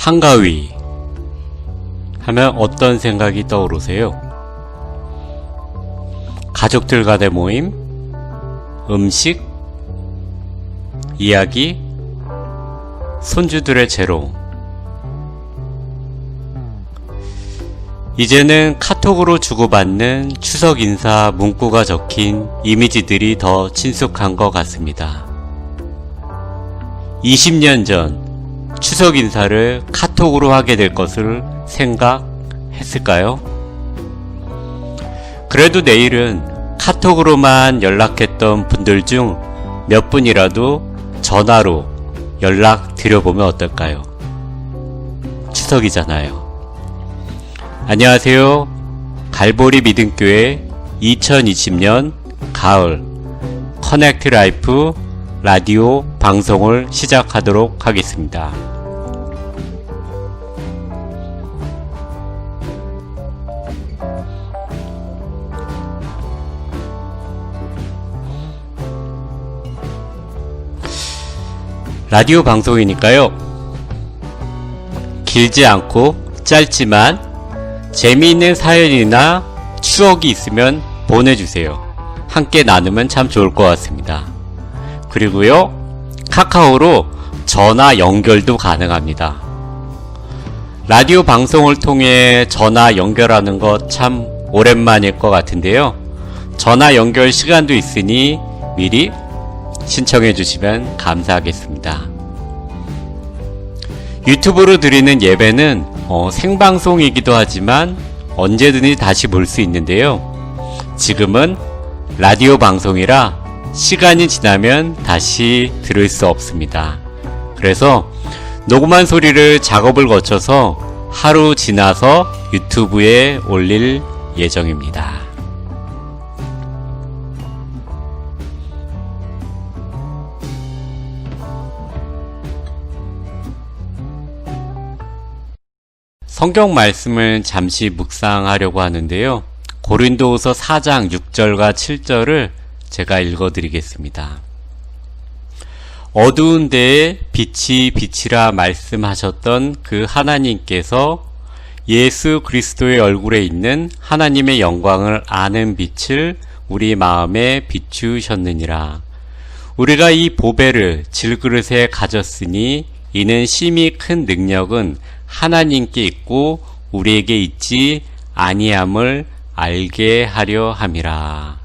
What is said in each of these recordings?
한가위 하면 어떤 생각이 떠오르세요? 가족들 간의 모임, 음식, 이야기, 손주들의 재롱. 이제는 카톡으로 주고받는 추석 인사 문구가 적힌 이미지들이 더 친숙한 것 같습니다. 20년 전 추석 인사를 카톡으로 하게 될 것을 생각했을까요? 그래도 내일은 카톡으로만 연락했던 분들 중 몇 분이라도 전화로 연락 드려보면 어떨까요? 추석이잖아요. 안녕하세요. 갈보리 믿음교회 2020년 가을 커넥트 라이프 라디오 방송을 시작하도록 하겠습니다. 라디오 방송이니까요. 길지 않고 짧지만 재미있는 사연이나 추억이 있으면 보내주세요. 함께 나누면 참 좋을 것 같습니다. 그리고요, 카카오로 전화 연결도 가능합니다. 라디오 방송을 통해 전화 연결하는 것 참 오랜만일 것 같은데요. 전화 연결 시간도 있으니 미리 신청해 주시면 감사하겠습니다. 유튜브로 드리는 예배는 생방송이기도 하지만 언제든지 다시 볼 수 있는데요. 지금은 라디오 방송이라 시간이 지나면 다시 들을 수 없습니다. 그래서 녹음한 소리를 작업을 거쳐서 하루 지나서 유튜브에 올릴 예정입니다. 성경 말씀을 잠시 묵상하려고 하는데요. 고린도후서 4장 6절과 7절을 제가 읽어드리겠습니다. 어두운 데에 빛이 비치라 말씀하셨던 그 하나님께서 예수 그리스도의 얼굴에 있는 하나님의 영광을 아는 빛을 우리 마음에 비추셨느니라. 우리가 이 보배를 질그릇에 가졌으니 이는 심히 큰 능력은 하나님께 있고 우리에게 있지 아니함을 알게 하려 함이라.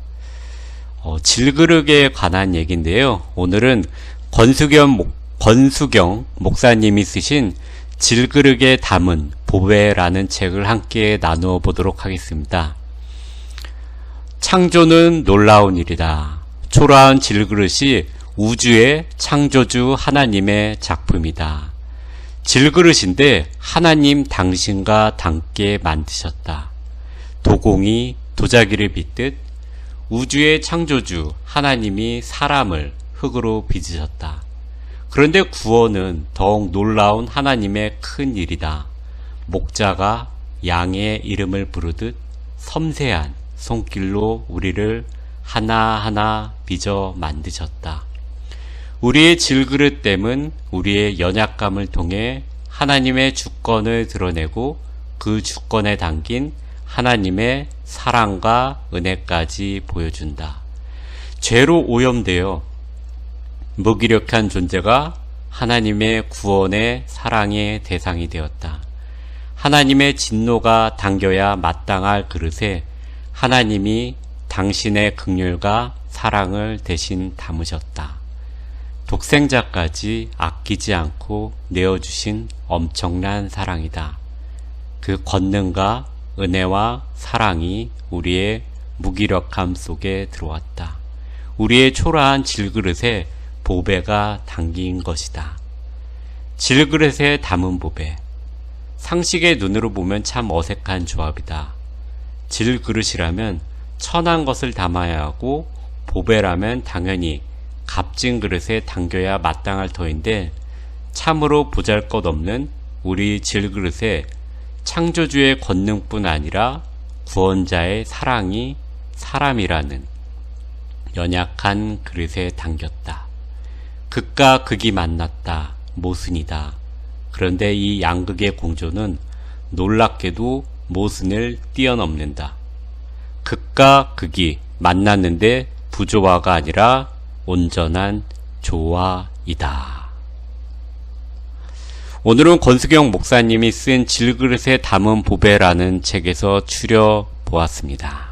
질그릇에 관한 얘기인데요. 오늘은 권수경 목사님이 쓰신 질그릇에 담은 보배라는 책을 함께 나누어 보도록 하겠습니다. 창조는 놀라운 일이다. 초라한 질그릇이 우주의 창조주 하나님의 작품이다. 질그릇인데 하나님 당신과 닮게 만드셨다. 도공이 도자기를 빚듯 우주의 창조주 하나님이 사람을 흙으로 빚으셨다. 그런데 구원은 더욱 놀라운 하나님의 큰 일이다. 목자가 양의 이름을 부르듯 섬세한 손길로 우리를 하나하나 빚어 만드셨다. 우리의 질그릇됨은 우리의 연약감을 통해 하나님의 주권을 드러내고 그 주권에 담긴 하나님의 사랑과 은혜까지 보여준다. 죄로 오염되어 무기력한 존재가 하나님의 구원의 사랑의 대상이 되었다. 하나님의 진노가 당겨야 마땅할 그릇에 하나님이 당신의 긍휼과 사랑을 대신 담으셨다. 독생자까지 아끼지 않고 내어주신 엄청난 사랑이다. 그 권능과 은혜와 사랑이 우리의 무기력함 속에 들어왔다. 우리의 초라한 질그릇에 보배가 담긴 것이다. 질그릇에 담은 보배. 상식의 눈으로 보면 참 어색한 조합이다. 질그릇이라면 천한 것을 담아야 하고 보배라면 당연히 값진 그릇에 담겨야 마땅할 터인데 참으로 보잘것없는 우리 질그릇에 창조주의 권능뿐 아니라 구원자의 사랑이 사람이라는 연약한 그릇에 담겼다. 극과 극이 만났다. 모순이다. 그런데 이 양극의 공조는 놀랍게도 모순을 뛰어넘는다. 극과 극이 만났는데 부조화가 아니라 온전한 조화이다. 오늘은 권수경 목사님이 쓴 질그릇에 담은 보배라는 책에서 추려보았습니다.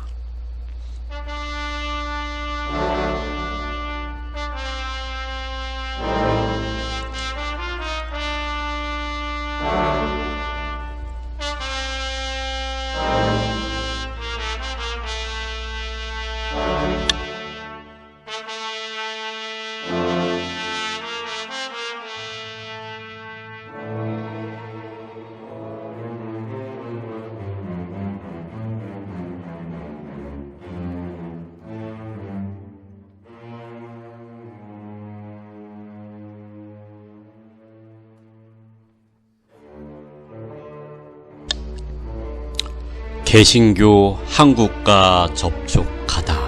개신교 한국과 접촉하다.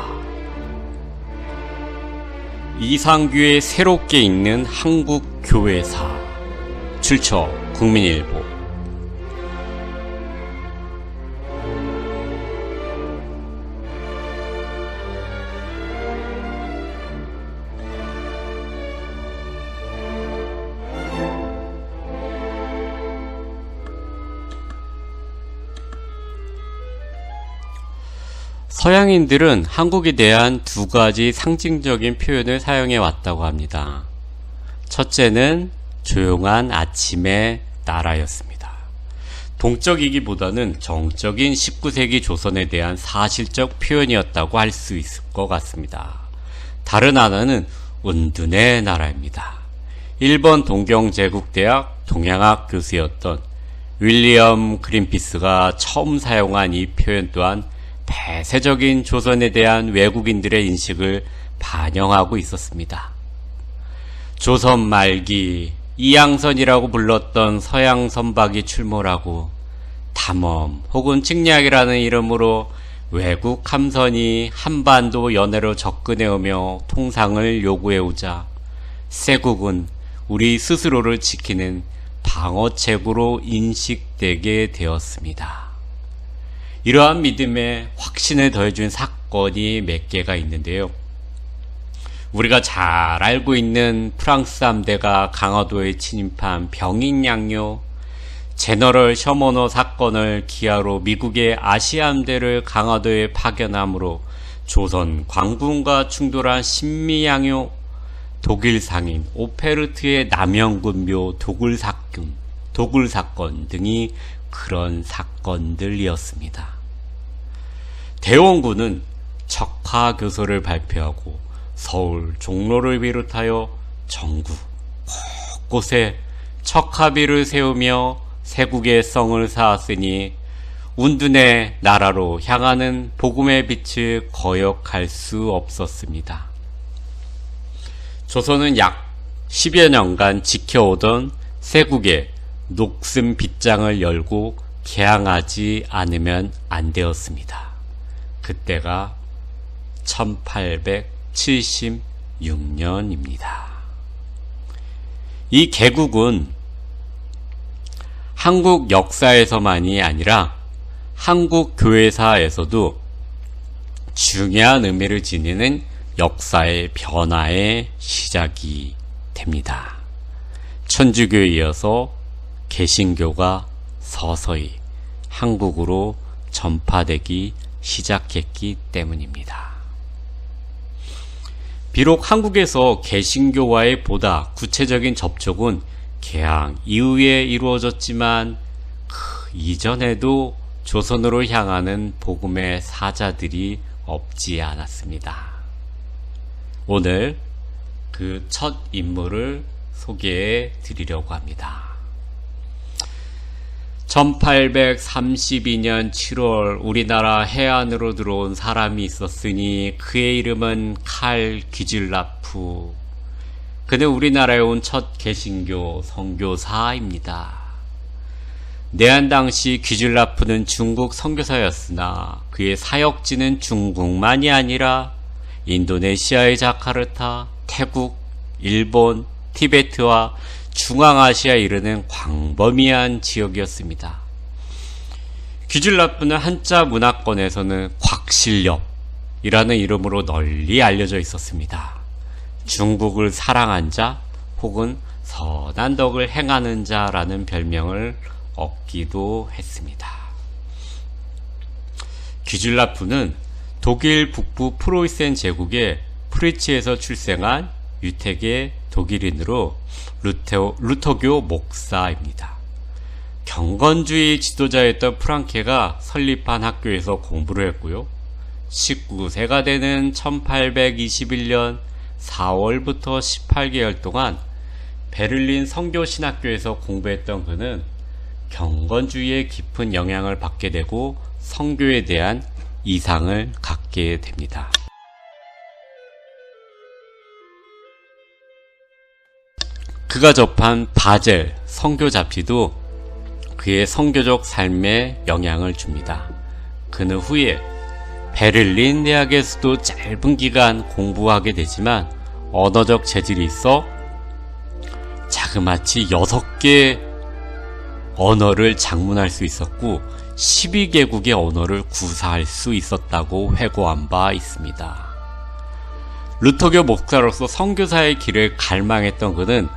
이상규의 새롭게 읽는 한국교회사. 출처 국민일보. 서양인들은 한국에 대한 두 가지 상징적인 표현을 사용해 왔다고 합니다. 첫째는 조용한 아침의 나라였습니다. 동적이기보다는 정적인 19세기 조선에 대한 사실적 표현이었다고 할 수 있을 것 같습니다. 다른 하나는 은둔의 나라입니다. 일본 동경제국대학 동양학 교수였던 윌리엄 그린피스가 처음 사용한 이 표현 또한 폐쇄적인 조선에 대한 외국인들의 인식을 반영하고 있었습니다. 조선 말기 이양선이라고 불렀던 서양 선박이 출몰하고 탐험 혹은 측량이라는 이름으로 외국 함선이 한반도 연해로 접근해오며 통상을 요구해오자 세국은 우리 스스로를 지키는 방어책으로 인식되게 되었습니다. 이러한 믿음에 확신을 더해준 사건이 몇 개가 있는데요. 우리가 잘 알고 있는 프랑스 함대가 강화도에 침입한 병인양요, 제너럴 셔머너 사건을 기하로 미국의 아시아 함대를 강화도에 파견함으로 조선 광군과 충돌한 신미양요, 독일 상인 오페르트의 남영군묘 도굴 사건 등이 그런 사건들이었습니다. 대원군은 척파교서를 발표하고 서울 종로를 비롯하여 전국 곳곳에 척하비를 세우며 세국의 성을 쌓았으니 운둔의 나라로 향하는 복음의 빛을 거역할 수 없었습니다. 조선은 약 10여 년간 지켜오던 세국의 녹슨 빗장을 열고 개항하지 않으면 안 되었습니다. 그때가 1876년입니다. 이 개국은 한국 역사에서만이 아니라 한국 교회사에서도 중요한 의미를 지니는 역사의 변화의 시작이 됩니다. 천주교에 이어서 개신교가 서서히 한국으로 전파되기 시작했기 때문입니다. 비록 한국에서 개신교와의 보다 구체적인 접촉은 개항 이후에 이루어졌지만 그 이전에도 조선으로 향하는 복음의 사자들이 없지 않았습니다. 오늘 그 첫 인물을 소개해 드리려고 합니다. 1832년 7월 우리나라 해안으로 들어온 사람이 있었으니 그의 이름은 칼 귀즐라프. 그는 우리나라에 온 첫 개신교 선교사입니다. 내한 당시 귀즐라프는 중국 선교사였으나 그의 사역지는 중국만이 아니라 인도네시아의 자카르타, 태국, 일본, 티베트와 중앙아시아에 이르는 광범위한 지역이었습니다. 귀즐라프는 한자 문화권에서는 곽실렵이라는 이름으로 널리 알려져 있었습니다. 중국을 사랑한 자 혹은 선한 덕을 행하는 자라는 별명을 얻기도 했습니다. 귀즐라프는 독일 북부 프로이센 제국의 프리츠에서 출생한 유택의 독일인으로 루터교 목사입니다. 경건주의 지도자였던 프랑케가 설립한 학교에서 공부를 했고요. 19세가 되는 1821년 4월부터 18개월 동안 베를린 성교신학교에서 공부했던 그는 경건주의의 깊은 영향을 받게 되고 성교에 대한 이상을 갖게 됩니다. 그가 접한 바젤 성교 잡지도 그의 성교적 삶에 영향을 줍니다. 그는 후에 베를린 대학에서도 짧은 기간 공부하게 되지만 언어적 재질이 있어 자그마치 6개 언어를 작문할 수 있었고 12개국의 언어를 구사할 수 있었다고 회고한 바 있습니다. 루터교 목사로서 선교사의 길을 갈망했던 그는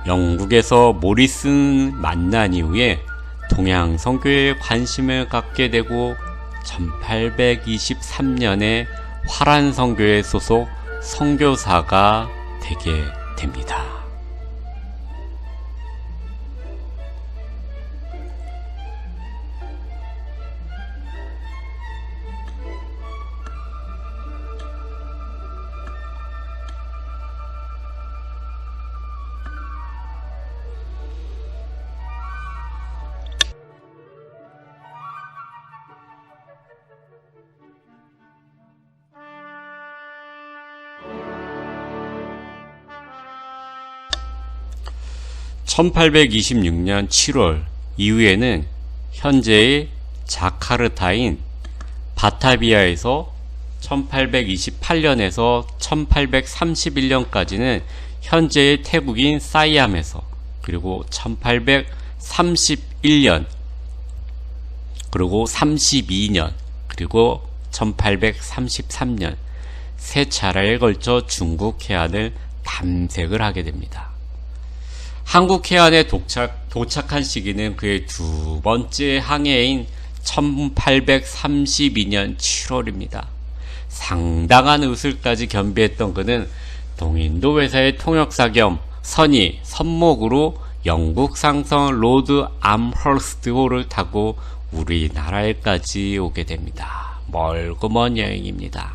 영국에서 모리슨 만난 이후에 동양 선교에 관심을 갖게 되고 1823년에 화란 선교회 소속 선교사가 되게 됩니다. (1826년 7월) 이후에는 현재의 자카르타인 바타비아에서 1828년에서 1831년까지는 현재의 태국인 사이암에서, 그리고 1831년, 그리고 32년, 그리고 1833년 세 차례에 걸쳐 중국 해안을 탐색을 하게 됩니다. 한국 해안에 도착한 시기는 그의 두 번째 항해인 1832년 7월입니다. 상당한 의술까지 겸비했던 그는 동인도 회사의 통역사 겸 선의, 선목으로 영국 상선 로드 암허스트호를 타고 우리나라에까지 오게 됩니다. 멀고 먼 여행입니다.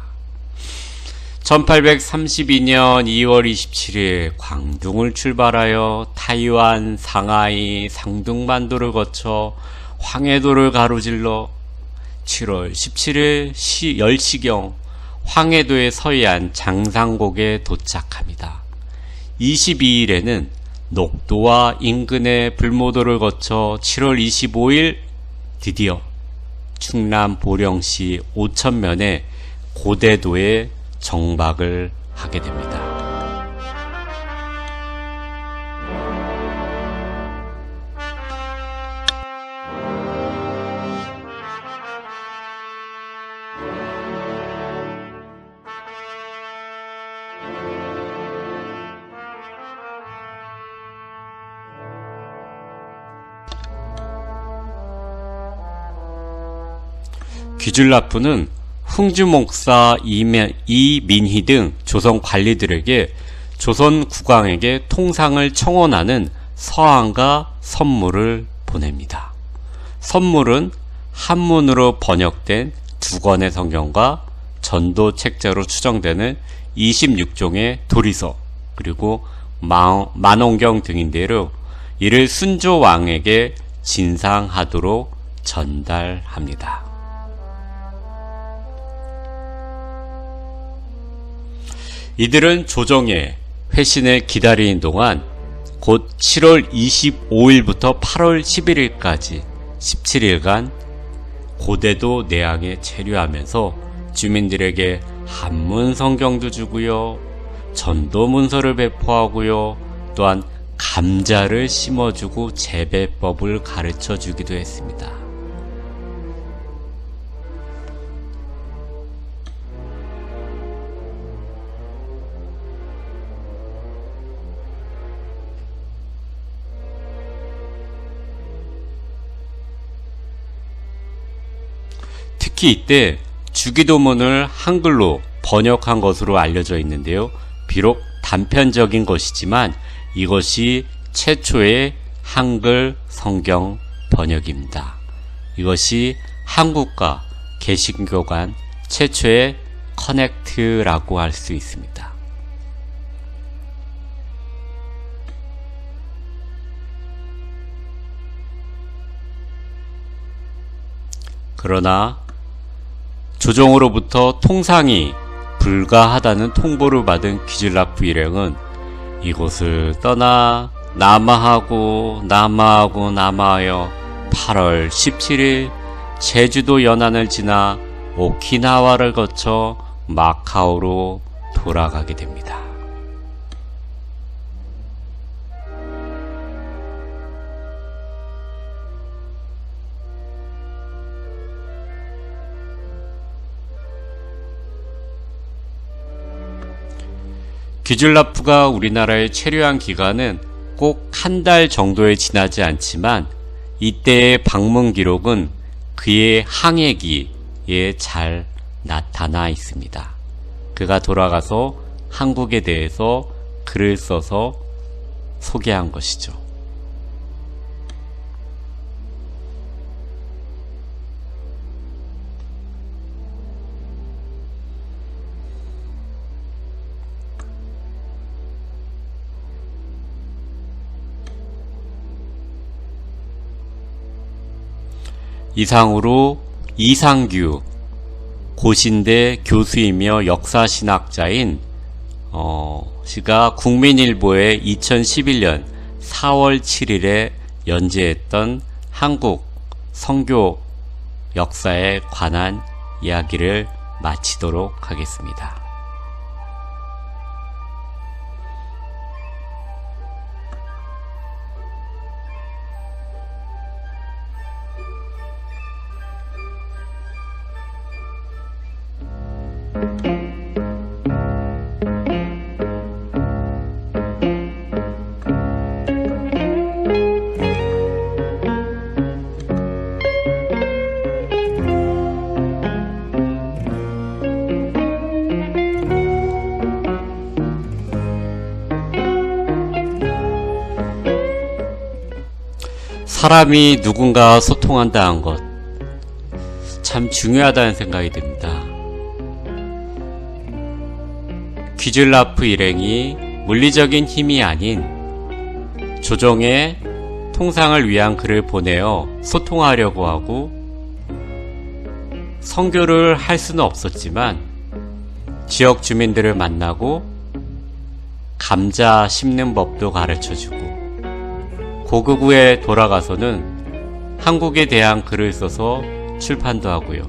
1832년 2월 27일 광둥을 출발하여 타이완, 상하이, 상둥반도를 거쳐 황해도를 가로질러 7월 17일 10시경 황해도의 서해안 장상곡에 도착합니다. 22일에는 녹도와 인근의 불모도를 거쳐 7월 25일 드디어 충남 보령시 오천면의 고대도에 정박을 하게 됩니다. 귀즐라프는 흥주 목사 이민희 등 조선 관리들에게 조선 국왕에게 통상을 청원하는 서한과 선물을 보냅니다. 선물은 한문으로 번역된 2권의 성경과 전도 책자로 추정되는 26종의 도리서, 그리고 만원경 등인데요. 이를 순조 왕에게 진상하도록 전달합니다. 이들은 조정의 회신을 기다리는 동안 곧 7월 25일부터 8월 11일까지 17일간 고대도 내항에 체류하면서 주민들에게 한문 성경도 주고요, 전도 문서를 배포하고요, 또한 감자를 심어주고 재배법을 가르쳐 주기도 했습니다. 특히 이때 주기도문을 한글로 번역한 것으로 알려져 있는데요. 비록 단편적인 것이지만 이것이 최초의 한글 성경 번역입니다. 이것이 한국과 개신교 간 최초의 커넥트라고 할 수 있습니다. 그러나 조정으로부터 통상이 불가하다는 통보를 받은 귀즐라프 일행은 이곳을 떠나 남하하여 8월 17일 제주도 연안을 지나 오키나와를 거쳐 마카오로 돌아가게 됩니다. 귀즐라프가 우리나라에 체류한 기간은 꼭 한 달 정도에 지나지 않지만 이때의 방문 기록은 그의 항해기에 잘 나타나 있습니다. 그가 돌아가서 한국에 대해서 글을 써서 소개한 것이죠. 이상으로 이상규 고신대 교수이며 역사신학자인 씨가 국민일보에 2011년 4월 7일에 연재했던 한국 선교 역사에 관한 이야기를 마치도록 하겠습니다. 사람이 누군가와 소통한다는 것 참 중요하다는 생각이 듭니다. 귀즐라프 일행이 물리적인 힘이 아닌 조정의 통상을 위한 글을 보내어 소통하려고 하고 선교를 할 수는 없었지만 지역 주민들을 만나고 감자 심는 법도 가르쳐주고 고국 후에 돌아가서는 한국에 대한 글을 써서 출판도 하고요.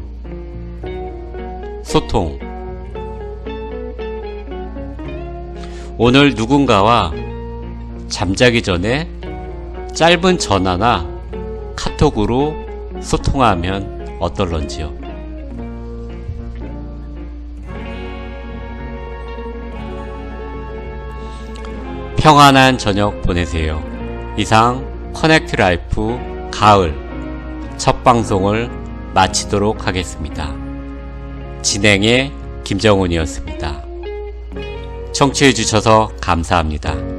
소통. 오늘 누군가와 잠자기 전에 짧은 전화나 카톡으로 소통하면 어떨런지요? 평안한 저녁 보내세요. 이상 커넥트 라이프 가을 첫 방송을 마치도록 하겠습니다. 진행의 김정훈이었습니다. 청취해 주셔서 감사합니다.